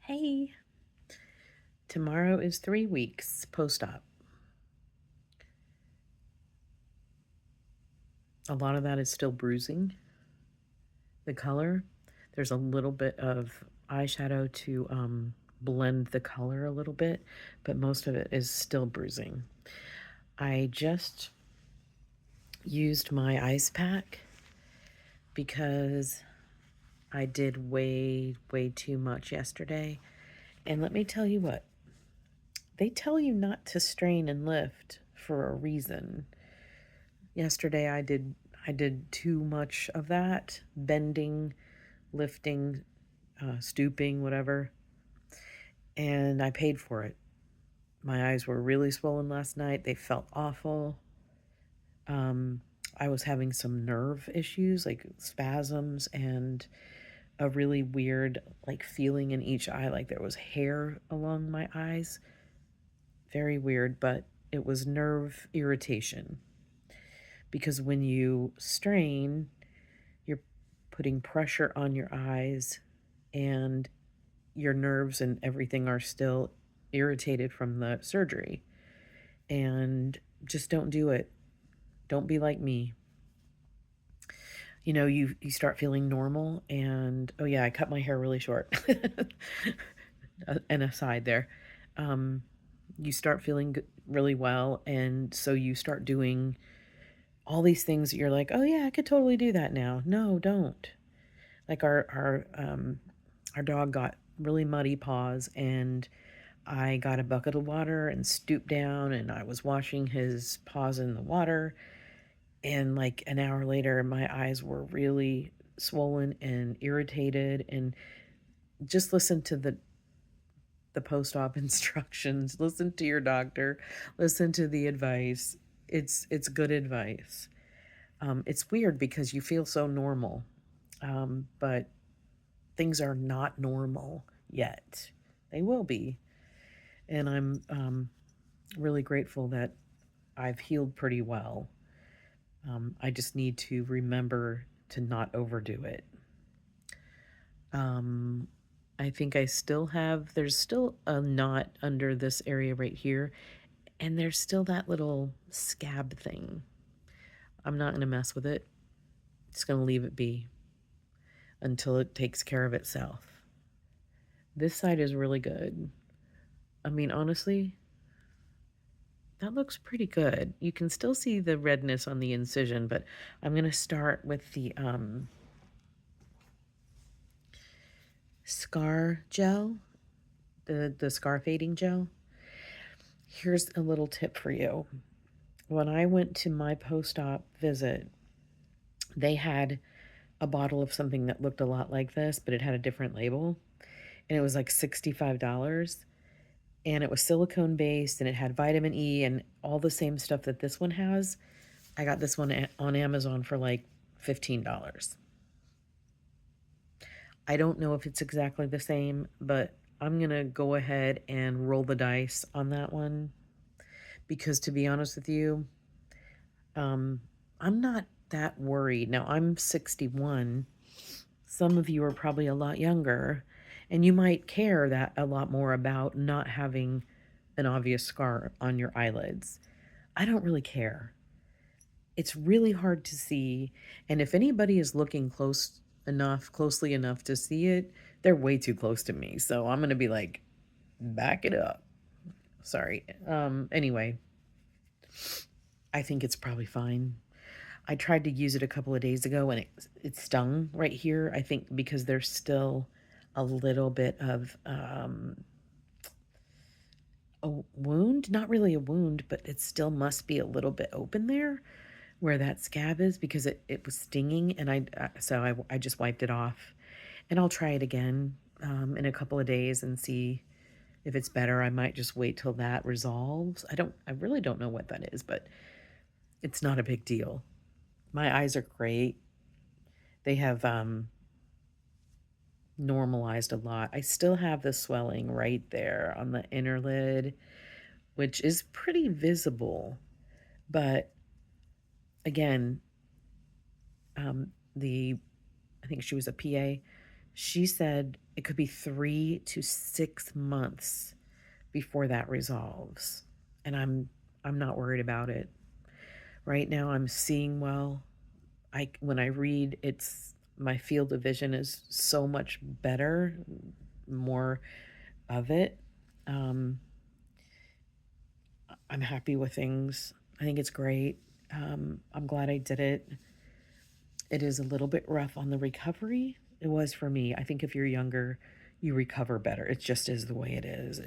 Hey, tomorrow is 3 weeks post-op. A lot of that is still bruising. The color, there's a little bit of eyeshadow to blend the color a little bit, but most of it is still bruising. I just used my ice pack because I did way too much yesterday. And let me tell you what, they tell you not to strain and lift for a reason. Yesterday I did too much of that, bending, lifting, stooping, whatever, and I paid for it. My eyes were really swollen last night. They felt awful. Um, I was having some nerve issues, like spasms, and a really weird, like, feeling in each eye, like there was hair along my eyes. Very weird, but it was nerve irritation. Because when you strain, you're putting pressure on your eyes, and your nerves and everything are still irritated from the surgery. And just don't do it. Don't be like me. You start feeling normal, and oh yeah, I cut my hair really short. An aside there. Um, you start feeling really well, and so you start doing all these things that you're like, oh yeah, I could totally do that now. No, don't. Like our dog got really muddy paws, and I got a bucket of water and stooped down, and I was washing his paws in the water, and like an hour later my eyes were really swollen and irritated. And just listen to the post-op instructions, listen to your doctor, listen to the advice. It's good advice. It's weird because you feel so normal, but things are not normal yet. They will be. And I'm really grateful that I've healed pretty well. I just need to remember to not overdo it. Um, I think there's still a knot under this area right here, and there's still that little scab thing. I'm not going to mess with it. Just going to leave it be until it takes care of itself. This side is really good. I mean, honestly, that looks pretty good. You can still see the redness on the incision, but I'm going to start with the scar gel, the scar fading gel. Here's a little tip for you. When I went to my post-op visit, they had a bottle of something that looked a lot like this, but it had a different label, and it was like $65. And it was silicone based, and it had vitamin E and all the same stuff that this one has. I got this one on Amazon for like $15. I don't know if it's exactly the same, but I'm going to go ahead and roll the dice on that one, because to be honest with you, um, I'm not that worried. Now, I'm 61. Some of you are probably a lot younger, and you might care that a lot more about not having an obvious scar on your eyelids. I don't really care. It's really hard to see, and if anybody is looking closely enough to see it, they're way too close to me. So I'm going to be like, back it up. Sorry. Anyway, I think it's probably fine. I tried to use it a couple of days ago, and it stung right here. I think because there's still a little bit of a wound, not really a wound, but it still must be a little bit open there where that scab is, because it was stinging, and I just wiped it off, and I'll try it again in a couple of days and see if it's better. I might just wait till that resolves. I really don't know what that is, but it's not a big deal. My eyes are great. They have normalized a lot. I still have the swelling right there on the inner lid, which is pretty visible. But again, the I think she was a PA. She said it could be 3 to 6 months before that resolves. And I'm not worried about it. Right now I'm seeing well. When I read, it's my field of vision is so much better, more of it. Um, I'm happy with things. I think it's great. I'm glad I did it. It is a little bit rough on the recovery. It was for me. I think if you're younger, you recover better. It just is the way it is.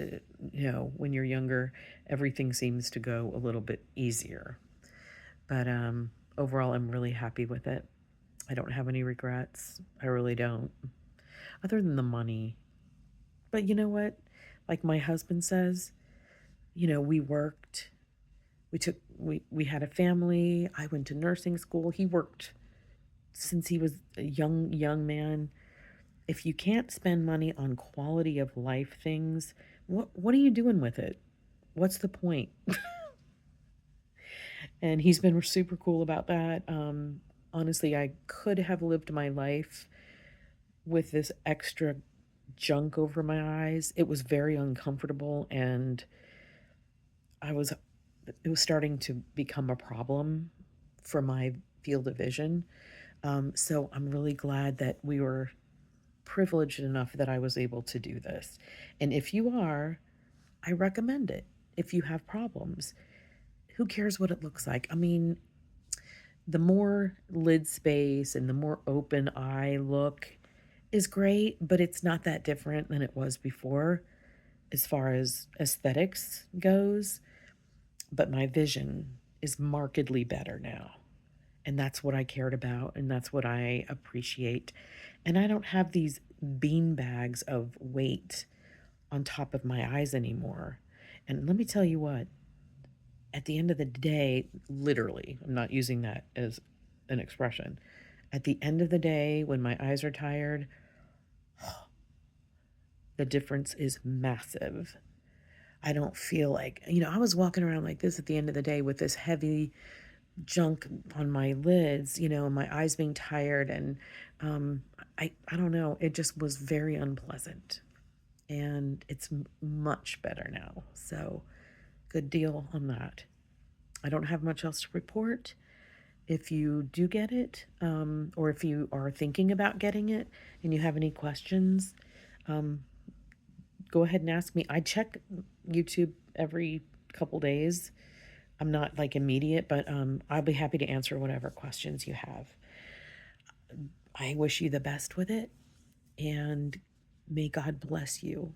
When you're younger, everything seems to go a little bit easier. But overall, I'm really happy with it. I don't have any regrets. I really don't, other than the money. But you know what? Like my husband says, we worked. We had a family. I went to nursing school. He worked since he was a young man. If you can't spend money on quality of life things, what are you doing with it? What's the point? And he's been super cool about that. Honestly, I could have lived my life with this extra junk over my eyes. It was very uncomfortable, and I was it was starting to become a problem for my field of vision. So I'm really glad that we were privileged enough that I was able to do this. And if you are, I recommend it. If you have problems, who cares what it looks like? I mean, the more lid space and the more open eye look is great, but it's not that different than it was before as far as aesthetics goes. But my vision is markedly better now. And that's what I cared about, and that's what I appreciate. And I don't have these bean bags of weight on top of my eyes anymore. And let me tell you what, at the end of the day, literally, I'm not using that as an expression. At the end of the day, when my eyes are tired, the difference is massive. I don't feel like, I was walking around like this at the end of the day with this heavy junk on my lids, and my eyes being tired. And I don't know, it just was very unpleasant. And it's much better now. So good deal on that. I don't have much else to report. If you do get it, or if you are thinking about getting it and you have any questions, go ahead and ask me. I check YouTube every couple days. I'm not like immediate, but I'll be happy to answer whatever questions you have. I wish you the best with it, and may God bless you.